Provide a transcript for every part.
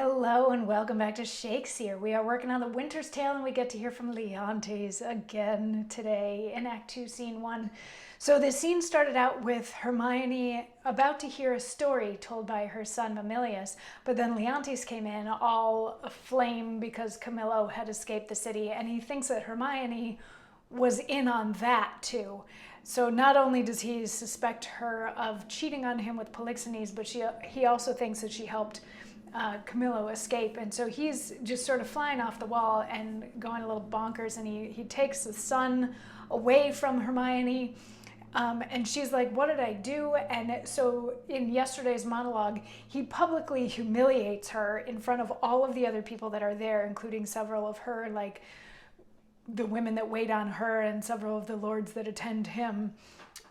Hello and welcome back to Shakesyear. We are working on The Winter's Tale and we get to hear from Leontes again today in Act 2, Scene 1. So the scene started out with Hermione about to hear a story told by her son Mamilius, but then Leontes came in all aflame because Camillo had escaped the city, and he thinks that Hermione was in on that too. So not only does he suspect her of cheating on him with Polixenes, but he also thinks that she helped Camillo escape, and so he's just sort of flying off the wall and going a little bonkers, and he takes the son away from Hermione, and she's like, what did I do? And so in yesterday's monologue, he publicly humiliates her in front of all of the other people that are there, including several of her, like the women that wait on her and several of the lords that attend him.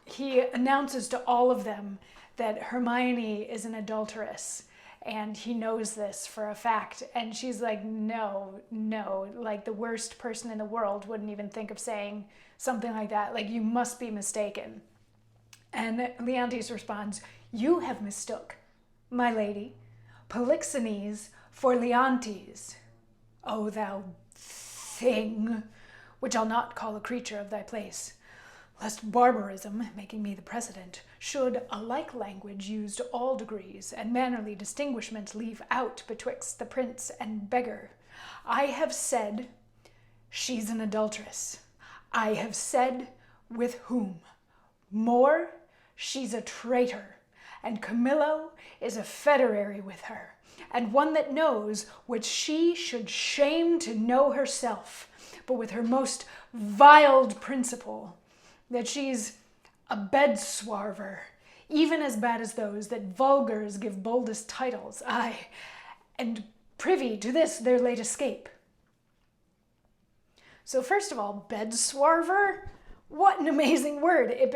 He announces to all of them that Hermione is an adulteress, and he knows this for a fact. And she's like, no, like the worst person in the world wouldn't even think of saying something like that. Like, you must be mistaken. And Leontes responds, you have mistook, my lady, Polixenes for Leontes. O thou thing, which I'll not call a creature of thy place, lest barbarism, making me the precedent, should a like language used all degrees, and mannerly distinguishment leave out betwixt the prince and beggar. I have said, she's an adulteress. I have said, with whom. More, she's a traitor, and Camillo is a federary with her, and one that knows, which she should shame to know herself, but with her most viled principle, that she's a bedswarver, even as bad as those that vulgars give boldest titles, aye, and privy to this their late escape. So first of all, bedswarver, what an amazing word. It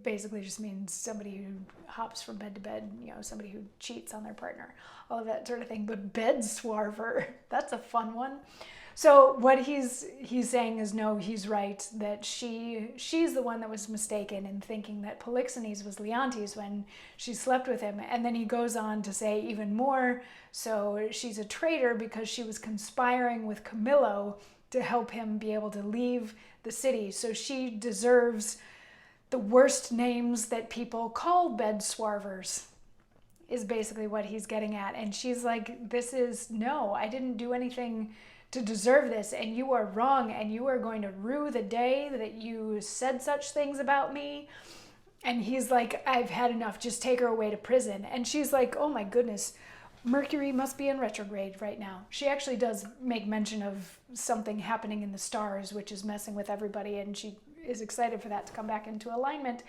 basically just means somebody who hops from bed to bed, somebody who cheats on their partner, all of that sort of thing. But bedswarver, that's a fun one. So what he's saying is, no, he's right, that she's the one that was mistaken in thinking that Polixenes was Leontes when she slept with him. And then he goes on to say even more, so she's a traitor because she was conspiring with Camillo to help him be able to leave the city. So she deserves the worst names that people call bedswarvers, is basically what he's getting at. And she's like, no, I didn't do anything to deserve this, and you are wrong, and you are going to rue the day that you said such things about me. And he's like, I've had enough, just take her away to prison. And she's like, oh my goodness, Mercury must be in retrograde right now. She actually does make mention of something happening in the stars, which is messing with everybody, and she is excited for that to come back into alignment.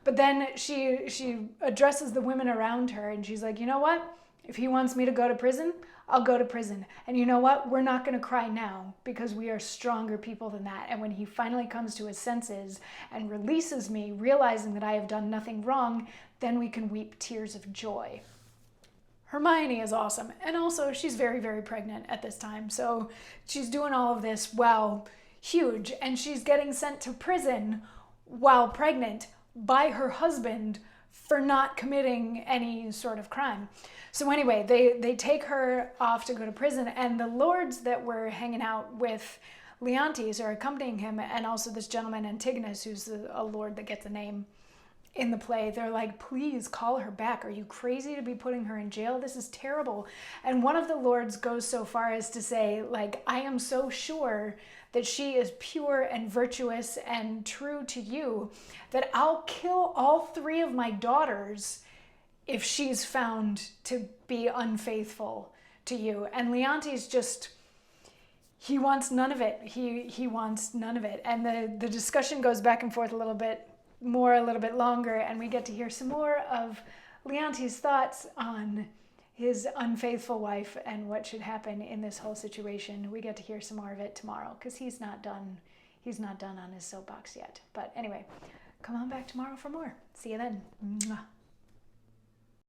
But then she addresses the women around her, and she's like, you know what? If he wants me to go to prison, I'll go to prison. And you know what? We're not going to cry now, because we are stronger people than that. And when he finally comes to his senses and releases me, realizing that I have done nothing wrong, then we can weep tears of joy. Hermione is awesome. And also, she's very, very pregnant at this time. So she's doing all of this while huge. And she's getting sent to prison while pregnant by her husband for not committing any sort of crime. So anyway, they take her off to go to prison, and the lords that were hanging out with Leontes are accompanying him, and also this gentleman Antigonus, who's a lord that gets a name in the play. They're like, please call her back. Are you crazy to be putting her in jail? This is terrible. And one of the lords goes so far as to say, like, I am so sure that she is pure and virtuous and true to you that I'll kill all three of my daughters if she's found to be unfaithful to you. And Leontes he wants none of it. He wants none of it. And the discussion goes back and forth a little bit longer, and we get to hear some more of Leontes' thoughts on his unfaithful wife and what should happen in this whole situation. We get to hear some more of it tomorrow, because he's not done on his soapbox yet. But anyway, come on back tomorrow for more. See you then. Mwah.